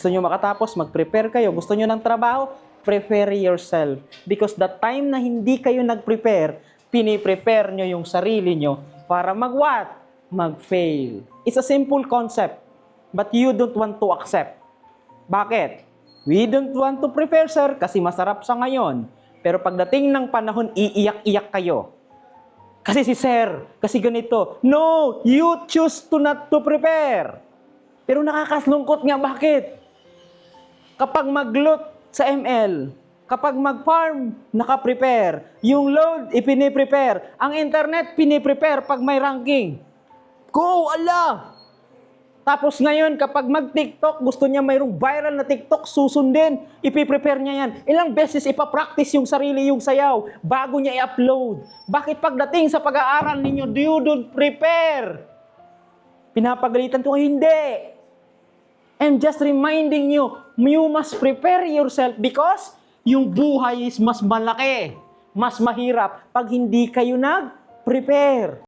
Gusto nyo makatapos, mag-prepare kayo. Gusto nyo ng trabaho, prepare yourself. Because the time na hindi kayo nag-prepare, piniprepare nyo yung sarili nyo para mag-what? Mag-fail. It's a simple concept, but you don't want to accept. Bakit? We don't want to prepare, sir, kasi masarap sa ngayon. Pero pagdating ng panahon, iiyak-iyak kayo. Kasi si sir, kasi ganito. No, you choose to not to prepare. Pero nakakaslungkot nga, bakit? Kapag mag-load sa ML, kapag mag-farm, naka-prepare. Yung load, ipiniprepare. Ang internet, piniprepare pag may ranking. Go, ala! Tapos ngayon, kapag mag-TikTok, gusto niya mayroong viral na TikTok, susundin, ipiprepare niya yan. Ilang beses ipapractice yung sarili, yung sayaw, bago niya i-upload. Bakit pagdating sa pag-aaral ninyo, you don't prepare? Pinapagalitan ko, hindi. I'm just reminding you, you must prepare yourself because yung buhay is mas malaki, mas mahirap pag hindi kayo nag-prepare.